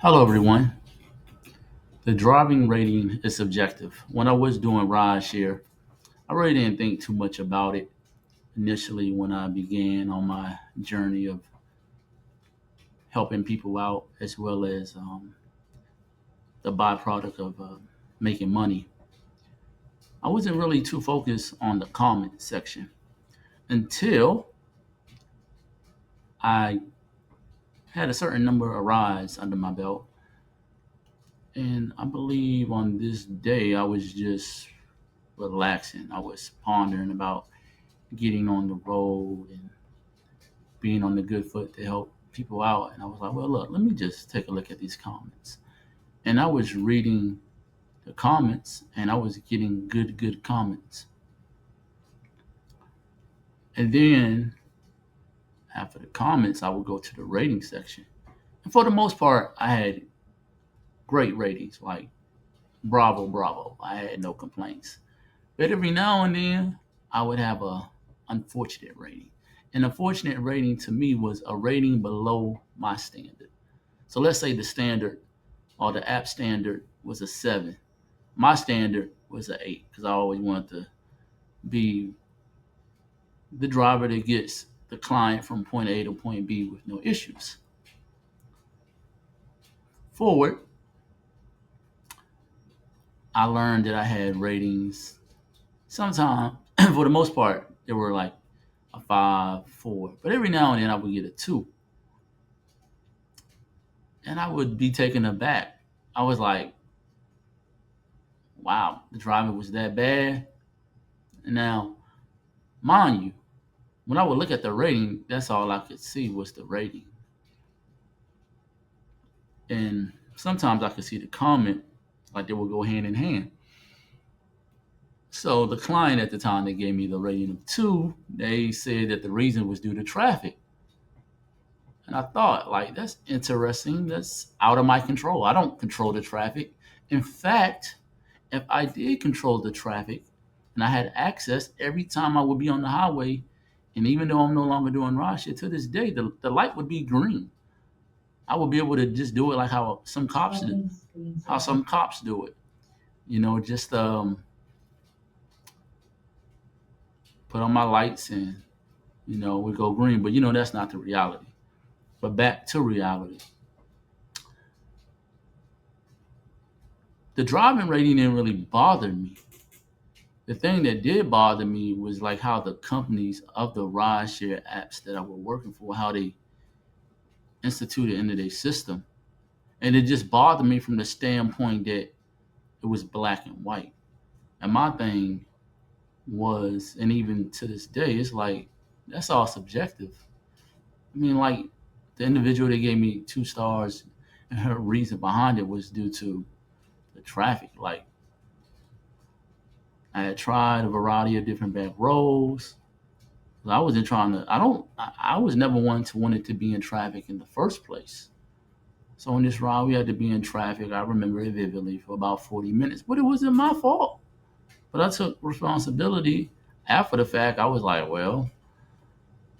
Hello, everyone. The driving rating is subjective. When I was doing Rideshare, I really didn't think too much about it initially when I began on my journey of helping people out as well as the byproduct of making money. I wasn't really too focused on the comment section until I had a certain number of rides under my belt. And I believe on this day, I was just relaxing. I was pondering about getting on the road and being on the good foot to help people out. And I was like, well, look, let me just take a look at these comments. And I was reading the comments and I was getting good comments. And then after the comments, I would go to the rating section. And for the most part, I had great ratings, like bravo, bravo. I had no complaints. But every now and then, I would have a unfortunate rating. An unfortunate rating to me was a rating below my standard. So let's say the standard or the app standard was a 7. My standard was an 8 because I always wanted to be the driver that gets the client from point A to point B with no issues. Forward, I learned that I had ratings. Sometimes, for the most part, they were like a 5, 4. But every now and then I would get a 2. And I would be taken aback. I was like, wow, the driving was that bad. Now, mind you, when I would look at the rating, that's all I could see was the rating. And sometimes I could see the comment, like they would go hand in hand. So the client at the time that gave me the rating of 2, they said that the reason was due to traffic. And I thought, like, that's interesting. That's out of my control. I don't control the traffic. In fact, if I did control the traffic and I had access every time I would be on the highway, and even though I'm no longer doing rideshare to this day, the light would be green. I would be able to just do it like how some cops do it. Just put on my lights and we go green. But that's not the reality. But back to reality, the driving rating didn't really bother me. The thing that did bother me was like how the companies of the rideshare apps that I were working for, how they instituted into their system. And it just bothered me from the standpoint that it was black and white. And my thing was, and even to this day, it's like, that's all subjective. I mean, like, the individual that gave me 2 stars, and her reason behind it was due to the traffic. Like, I had tried a variety of different back roads. I wasn't trying to, I was never one to want it to be in traffic in the first place. So on this ride, we had to be in traffic. I remember it vividly for about 40 minutes, but it wasn't my fault. But I took responsibility after the fact. I was like, well,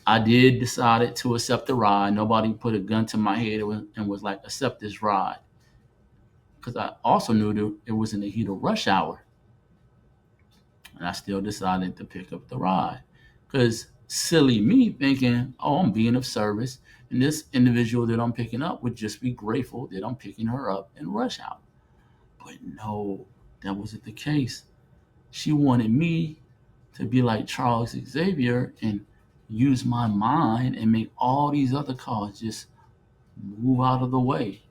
I did decided to accept the ride. Nobody put a gun to my head and was like, accept this ride. Because I also knew that it was in the heat of rush hour. And I still decided to pick up the ride. Because silly me thinking, oh, I'm being of service. And this individual that I'm picking up would just be grateful that I'm picking her up in rush hour. But no, that wasn't the case. She wanted me to be like Charles Xavier and use my mind and make all these other cars just move out of the way.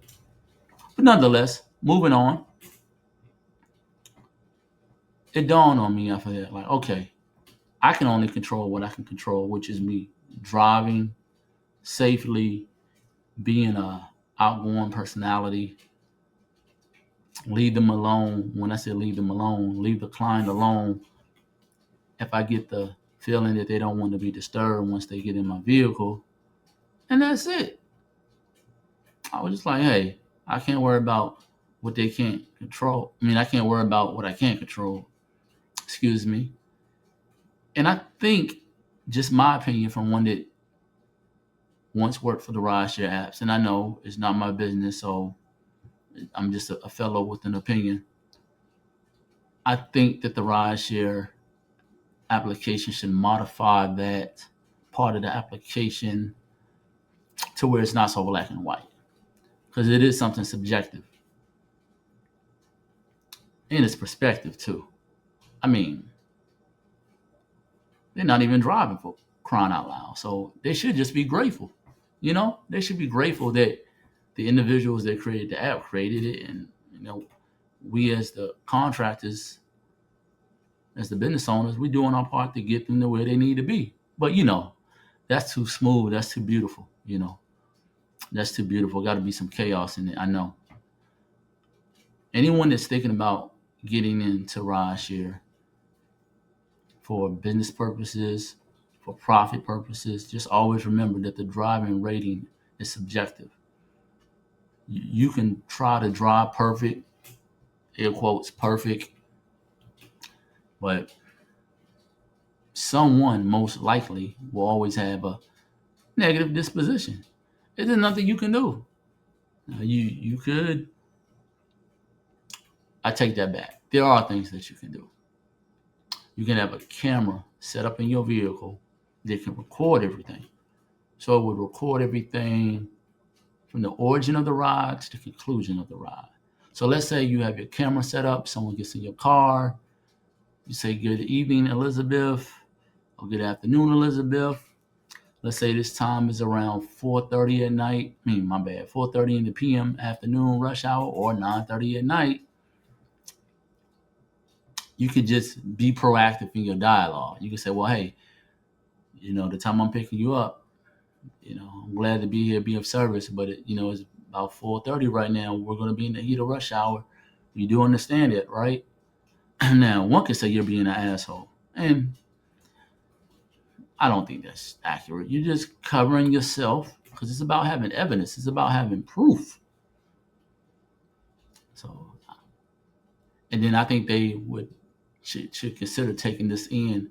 But nonetheless, moving on, it dawned on me after that, like, okay, I can only control what I can control, which is me driving safely, being a outgoing personality. Leave them alone. When I say leave them alone, leave the client alone if I get the feeling that they don't want to be disturbed once they get in my vehicle. And that's it. I was just like, hey, I can't worry about what they can't control. I mean, I can't worry about what I can't control. Excuse me. And I think, just my opinion from one that once worked for the rideshare apps, and I know it's not my business, so I'm just a fellow with an opinion. I think that the rideshare application should modify that part of the application to where it's not so black and white, because it is something subjective in its perspective too. I mean, they're not even driving for crying out loud, so they should just be grateful. They should be grateful that the individuals that created the app created it, and we as the contractors, as the business owners, we doing our part to get them to where they need to be. But that's too smooth. That's too beautiful. That's too beautiful. Got to be some chaos in it. I know. Anyone that's thinking about getting into rideshare for business purposes, for profit purposes, just always remember that the driving rating is subjective. You can try to drive perfect, air quotes perfect, but someone most likely will always have a negative disposition. There's nothing you can do. You could. I take that back. There are things that you can do. You can have a camera set up in your vehicle that can record everything. So it would record everything from the origin of the ride to the conclusion of the ride. So let's say you have your camera set up, someone gets in your car, you say, "Good evening, Elizabeth," or "Good afternoon, Elizabeth." Let's say this time is around 4:30 at night. 4:30 in the PM afternoon rush hour, or 9:30 at night. You could just be proactive in your dialogue. You can say, "Well, hey, the time I'm picking you up, I'm glad to be here, be of service, but it's about 4:30 right now. We're going to be in the heat of rush hour. You do understand it, right?" Now, one could say you're being an asshole, and I don't think that's accurate. You're just covering yourself, because it's about having evidence. It's about having proof. So, and then I think they should consider taking this in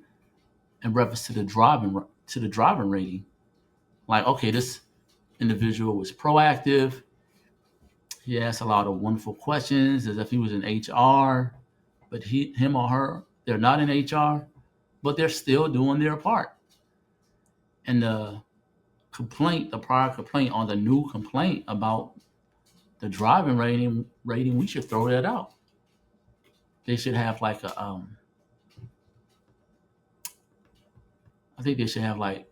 reference to the driving rating. Like, okay, this individual was proactive. He asked a lot of wonderful questions as if he was in HR, but him or her, they're not in HR, but they're still doing their part. And the prior complaint, on the new complaint about the driving rating, we should throw that out. They should have like I think they should have like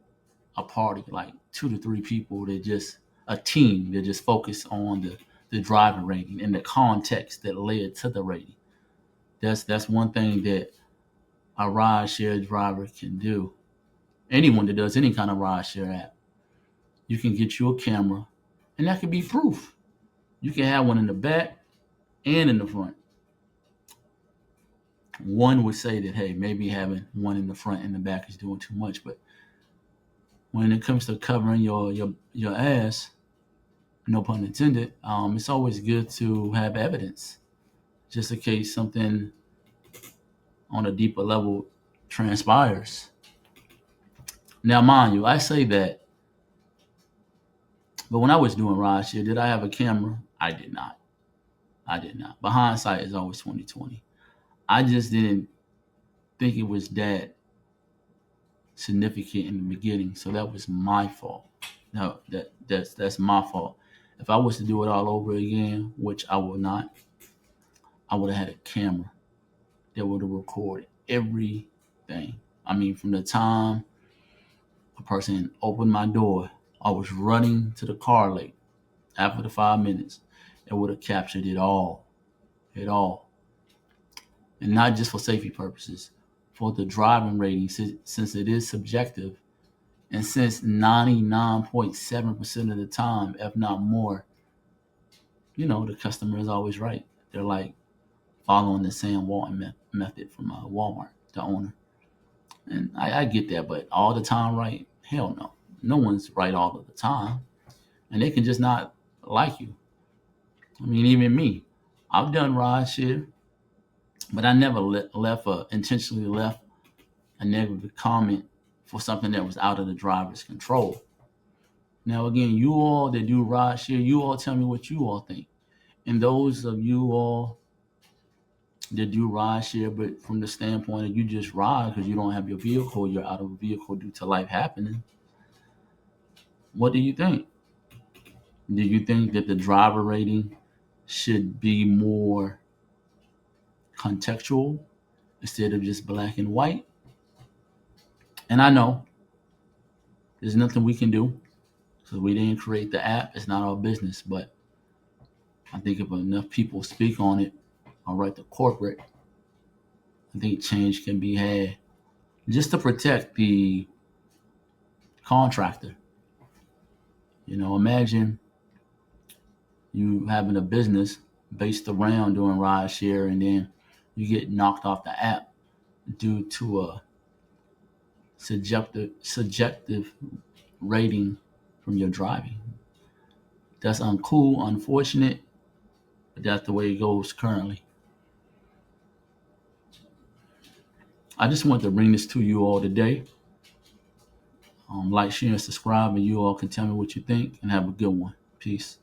a party, like 2 to 3 people that just a team that just focus on the driving rating and the context that led to the rating. That's one thing that a ride share driver can do. Anyone that does any kind of ride share app, you can get you a camera, and that could be proof. You can have one in the back and in the front. One would say that, hey, maybe having one in the front and the back is doing too much, but when it comes to covering your ass, no pun intended, it's always good to have evidence, just in case something on a deeper level transpires. Now, mind you, I say that, but when I was doing rideshare, did I have a camera? I did not. I did not. But hindsight is always 2020. I just didn't think it was that significant in the beginning, so that was my fault. No, that's my fault. If I was to do it all over again, which I will not, I would have had a camera that would have recorded everything. I mean, from the time a person opened my door, I was running to the car late. After the 5 minutes, it would have captured it all, and not just for safety purposes, for the driving rating, since it is subjective, and since 99.7% of the time, if not more, the customer is always right. They're like following the Sam Walton method from Walmart, the owner. And I get that, but all the time right? Hell no. No one's right all of the time. And they can just not like you. I mean, even me. I've done ride share, but I never intentionally left a negative comment for something that was out of the driver's control. Now, again, you all that do ride share, you all tell me what you all think. And those of you all that do ride share, but from the standpoint that you just ride because you don't have your vehicle, you're out of a vehicle due to life happening, what do you think? Do you think that the driver rating should be more contextual instead of just black and white? And I know there's nothing we can do because we didn't create the app. It's not our business. But I think if enough people speak on it, all right, the corporate, I think change can be had just to protect the contractor. Imagine you having a business based around doing ride share and then you get knocked off the app due to a subjective rating from your driving. That's uncool, unfortunate, but that's the way it goes currently. I just want to bring this to you all today. Like, share, and subscribe, and you all can tell me what you think and have a good one. Peace.